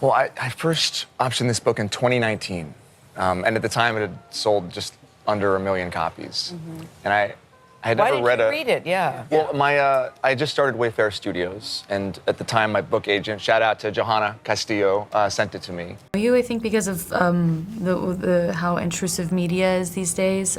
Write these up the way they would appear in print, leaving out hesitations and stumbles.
Well, I first optioned this book in 2019, and at the time it had sold just under 1 million copies. And I had Why never did read you read it? Yeah. Well, I just started Wayfair Studios, and at the time my book agent, shout out to Johanna Castillo, sent it to me. I think because of how intrusive media is these days,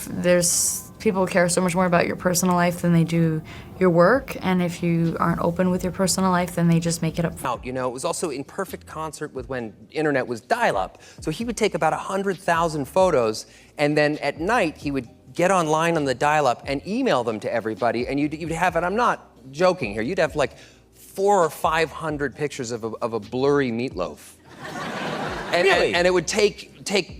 there's people care so much more about your personal life than they do your work, and if you aren't open with your personal life, then they just make it up. You know, it was also in perfect concert with when internet was dial-up. So he would take about 100,000 photos, and then at night he would get online on the dial-up and email them to everybody, and you'd have, and I'm not joking here, you'd have like 400 or 500 pictures of a blurry meatloaf. And it would take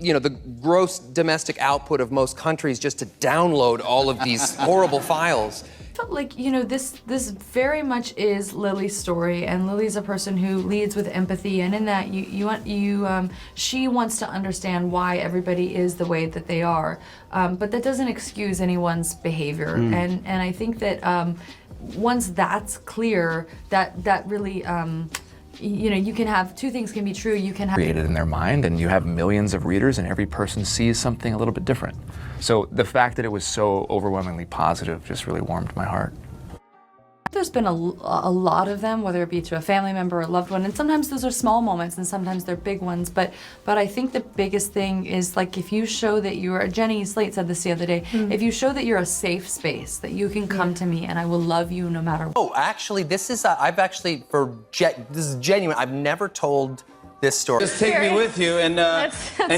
you know, the gross domestic output of most countries just to download all of these horrible files. I felt like, you know, this very much is Lily's story, and Lily's a person who leads with empathy, and in that she wants to understand why everybody is the way that they are, but that doesn't excuse anyone's behavior. And I think that once that's clear, that really. You know, you can have two things can be true. You can have Created in their mind, and you have millions of readers, and every person sees something a little bit different. So the fact that it was so overwhelmingly positive just really warmed my heart. There's been a lot of them, whether it be to a family member or a loved one, and sometimes those are small moments and sometimes they're big ones, but I think the biggest thing is, like, if you show that you're, Jenny Slate said this the other day, if you show that you're a safe space, that you can come to me and I will love you no matter what. Oh, actually, this is, this is genuine. I've never told this story. Just take me with you and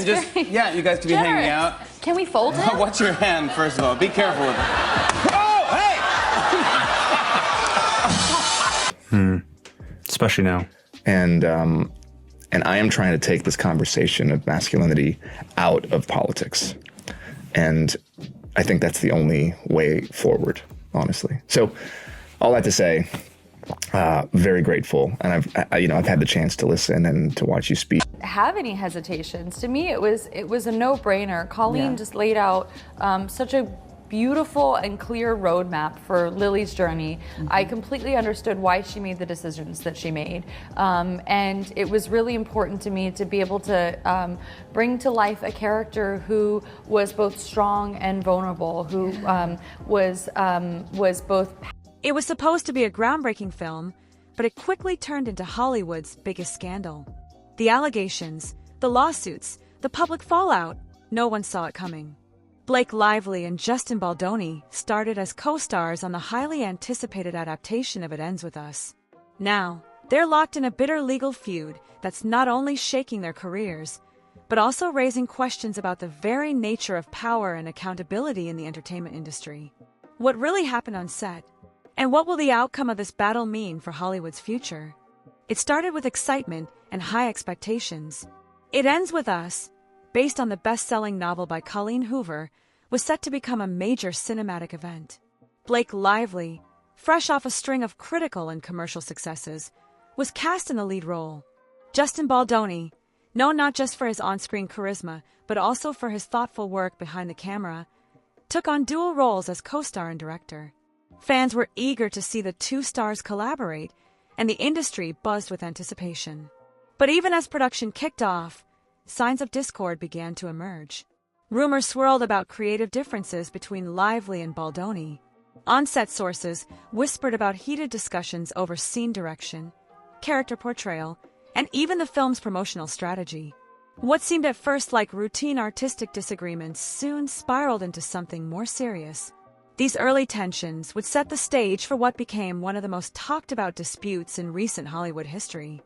just, yeah, you guys can be hanging out. Can we fold him? Watch your hand, first of all. Be careful with it. Oh, hey! Especially now. And I am trying to take this conversation of masculinity out of politics. And I think that's the only way forward, honestly. So all that to say, very grateful. And I've had the chance to listen and to watch you speak. Have any hesitations? To me, it was a no-brainer. Colleen just laid out such a beautiful and clear roadmap for Lily's journey. I completely understood why she made the decisions that she made. And it was really important to me to be able to bring to life a character who was both strong and vulnerable, who was both. It was supposed to be a groundbreaking film, but it quickly turned into Hollywood's biggest scandal. The allegations, the lawsuits, the public fallout, no one saw it coming. Blake Lively and Justin Baldoni started as co-stars on the highly anticipated adaptation of It Ends With Us. Now, they're locked in a bitter legal feud that's not only shaking their careers, but also raising questions about the very nature of power and accountability in the entertainment industry. What really happened on set? And what will the outcome of this battle mean for Hollywood's future? It started with excitement and high expectations. It Ends With Us, based on the best-selling novel by Colleen Hoover, was set to become a major cinematic event. Blake Lively, fresh off a string of critical and commercial successes, was cast in the lead role. Justin Baldoni, known not just for his on-screen charisma, but also for his thoughtful work behind the camera, took on dual roles as co-star and director. Fans were eager to see the two stars collaborate, and the industry buzzed with anticipation. But even as production kicked off, signs of discord began to emerge. Rumors swirled about creative differences between Lively and Baldoni. On-set sources whispered about heated discussions over scene direction, character portrayal, and even the film's promotional strategy. What seemed at first like routine artistic disagreements soon spiraled into something more serious. These early tensions would set the stage for what became one of the most talked-about disputes in recent Hollywood history.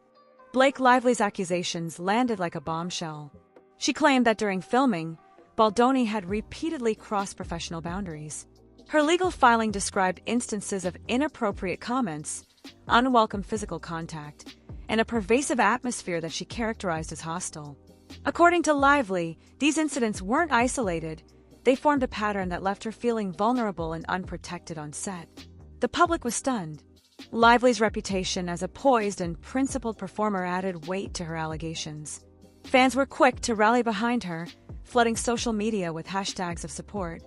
Blake Lively's accusations landed like a bombshell. She claimed that during filming, Baldoni had repeatedly crossed professional boundaries. Her legal filing described instances of inappropriate comments, unwelcome physical contact, and a pervasive atmosphere that she characterized as hostile. According to Lively, these incidents weren't isolated. They formed a pattern that left her feeling vulnerable and unprotected on set. The public was stunned. Lively's reputation as a poised and principled performer added weight to her allegations. Fans were quick to rally behind her, flooding social media with hashtags of support.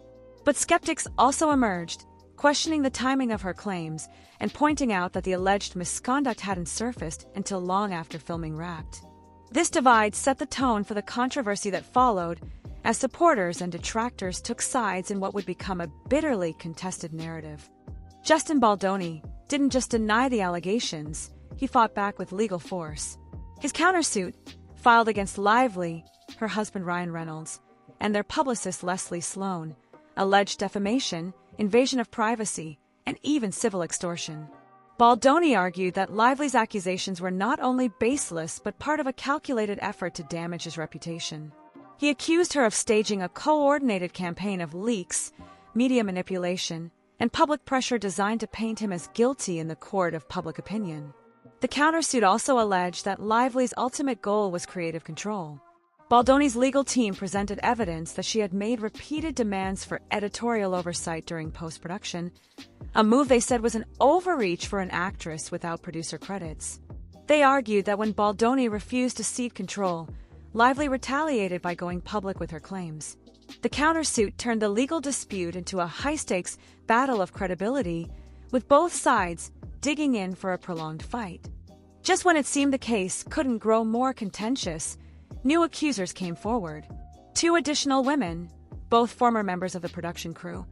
But skeptics also emerged, questioning the timing of her claims and pointing out that the alleged misconduct hadn't surfaced until long after filming wrapped. This divide set the tone for the controversy that followed, as supporters and detractors took sides in what would become a bitterly contested narrative. Justin Baldoni didn't just deny the allegations, he fought back with legal force. His countersuit, filed against Lively, her husband Ryan Reynolds, and their publicist Leslie Sloan, alleged defamation, invasion of privacy, and even civil extortion. Baldoni argued that Lively's accusations were not only baseless but part of a calculated effort to damage his reputation. He accused her of staging a coordinated campaign of leaks, media manipulation, and public pressure designed to paint him as guilty in the court of public opinion. The countersuit also alleged that Lively's ultimate goal was creative control. Baldoni's legal team presented evidence that she had made repeated demands for editorial oversight during post-production, a move they said was an overreach for an actress without producer credits. They argued that when Baldoni refused to cede control, Lively retaliated by going public with her claims. The countersuit turned the legal dispute into a high-stakes battle of credibility, with both sides digging in for a prolonged fight. Just when it seemed the case couldn't grow more contentious, new accusers came forward. 2 additional women, both former members of the production crew,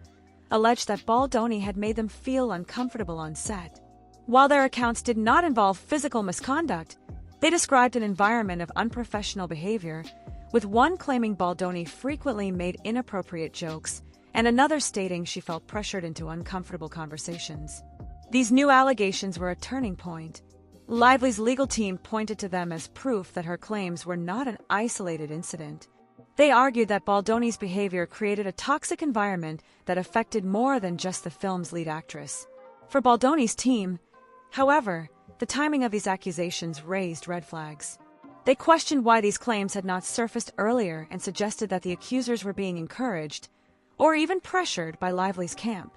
alleged that Baldoni had made them feel uncomfortable on set. While their accounts did not involve physical misconduct, they described an environment of unprofessional behavior, with one claiming Baldoni frequently made inappropriate jokes and another stating she felt pressured into uncomfortable conversations. These new allegations were a turning point. Lively's legal team pointed to them as proof that her claims were not an isolated incident. They argued that Baldoni's behavior created a toxic environment that affected more than just the film's lead actress. For Baldoni's team, however, the timing of these accusations raised red flags. They questioned why these claims had not surfaced earlier and suggested that the accusers were being encouraged, or even pressured, by Lively's camp.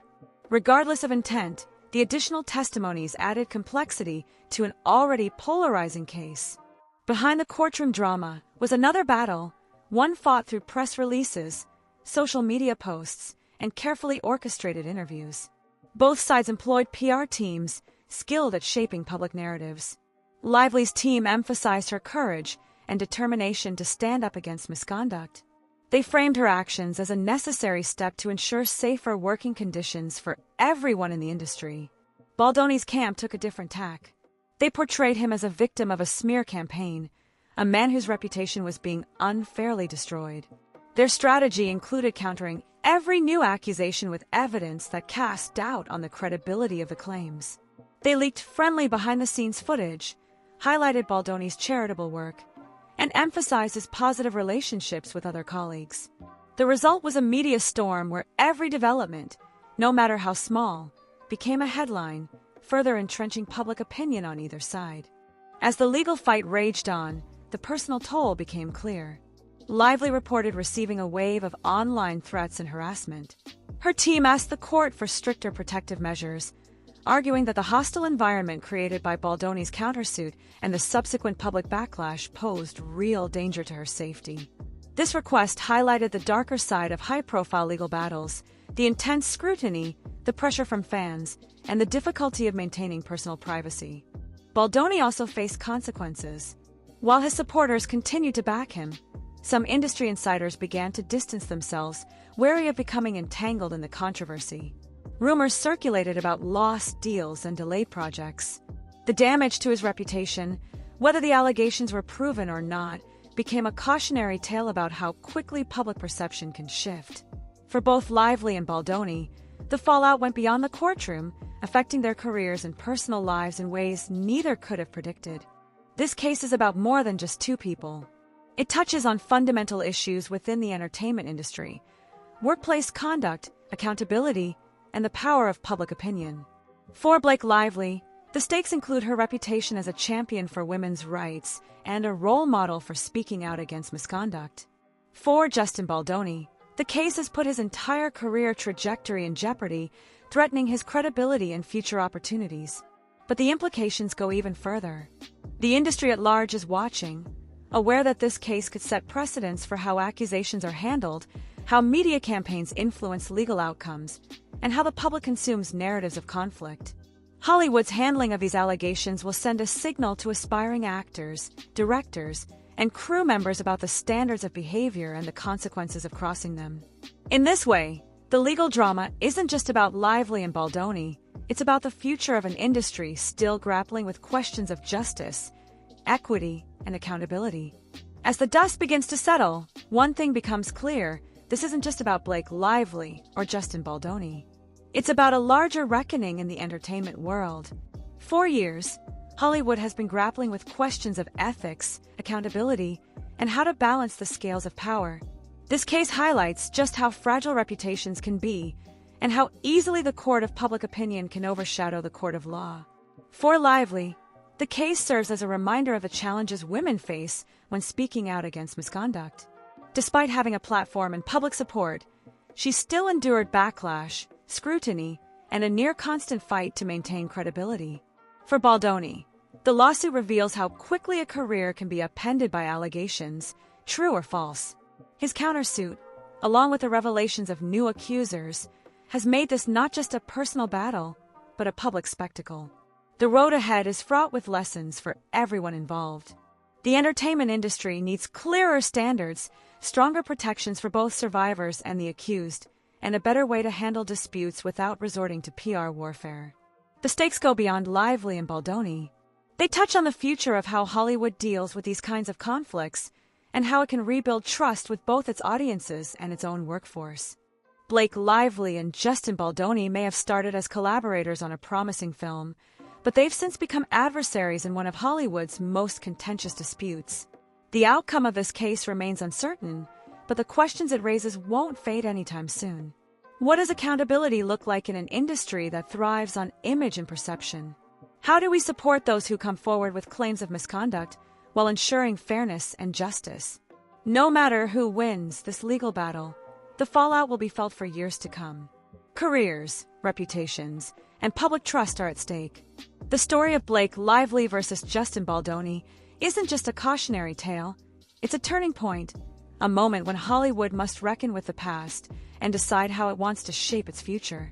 Regardless of intent, the additional testimonies added complexity to an already polarizing case. Behind the courtroom drama was another battle, one fought through press releases, social media posts, and carefully orchestrated interviews. Both sides employed PR teams skilled at shaping public narratives. Lively's team emphasized her courage and determination to stand up against misconduct. They framed her actions as a necessary step to ensure safer working conditions for everyone in the industry. Baldoni's camp took a different tack. They portrayed him as a victim of a smear campaign, a man whose reputation was being unfairly destroyed. Their strategy included countering every new accusation with evidence that cast doubt on the credibility of the claims. They leaked friendly behind-the-scenes footage, highlighted Baldoni's charitable work, and emphasized his positive relationships with other colleagues. The result was a media storm where every development, no matter how small, became a headline, further entrenching public opinion on either side. As the legal fight raged on, the personal toll became clear. Lively reported receiving a wave of online threats and harassment. Her team asked the court for stricter protective measures, arguing that the hostile environment created by Baldoni's countersuit and the subsequent public backlash posed real danger to her safety. This request highlighted the darker side of high-profile legal battles, the intense scrutiny, the pressure from fans, and the difficulty of maintaining personal privacy. Baldoni also faced consequences. While his supporters continued to back him, some industry insiders began to distance themselves, wary of becoming entangled in the controversy. Rumors circulated about lost deals and delayed projects. The damage to his reputation, whether the allegations were proven or not, became a cautionary tale about how quickly public perception can shift. For both Lively and Baldoni, the fallout went beyond the courtroom, affecting their careers and personal lives in ways neither could have predicted. This case is about more than just 2 people. It touches on fundamental issues within the entertainment industry: workplace conduct, accountability, and the power of public opinion. For Blake Lively, the stakes include her reputation as a champion for women's rights and a role model for speaking out against misconduct. For Justin Baldoni, the case has put his entire career trajectory in jeopardy, threatening his credibility and future opportunities. But the implications go even further. The industry at large is watching, aware that this case could set precedents for how accusations are handled, how media campaigns influence legal outcomes, and how the public consumes narratives of conflict. Hollywood's handling of these allegations will send a signal to aspiring actors, directors, and crew members about the standards of behavior and the consequences of crossing them. In this way, the legal drama isn't just about Lively and Baldoni, it's about the future of an industry still grappling with questions of justice, equity, and accountability. As the dust begins to settle, one thing becomes clear: this isn't just about Blake Lively or Justin Baldoni. It's about a larger reckoning in the entertainment world. For years, Hollywood has been grappling with questions of ethics, accountability, and how to balance the scales of power. This case highlights just how fragile reputations can be and how easily the court of public opinion can overshadow the court of law. For Lively, the case serves as a reminder of the challenges women face when speaking out against misconduct. Despite having a platform and public support, she still endured backlash, scrutiny, and a near-constant fight to maintain credibility. For Baldoni, the lawsuit reveals how quickly a career can be upended by allegations, true or false. His countersuit, along with the revelations of new accusers, has made this not just a personal battle, but a public spectacle. The road ahead is fraught with lessons for everyone involved. The entertainment industry needs clearer standards, stronger protections for both survivors and the accused, and a better way to handle disputes without resorting to PR warfare. The stakes go beyond Lively and Baldoni. They touch on the future of how Hollywood deals with these kinds of conflicts and how it can rebuild trust with both its audiences and its own workforce. Blake Lively and Justin Baldoni may have started as collaborators on a promising film, but they've since become adversaries in one of Hollywood's most contentious disputes. The outcome of this case remains uncertain, but the questions it raises won't fade anytime soon. What does accountability look like in an industry that thrives on image and perception? How do we support those who come forward with claims of misconduct while ensuring fairness and justice? No matter who wins this legal battle, the fallout will be felt for years to come. Careers, reputations, and public trust are at stake. The story of Blake Lively versus Justin Baldoni isn't just a cautionary tale, it's a turning point, a moment when Hollywood must reckon with the past and decide how it wants to shape its future.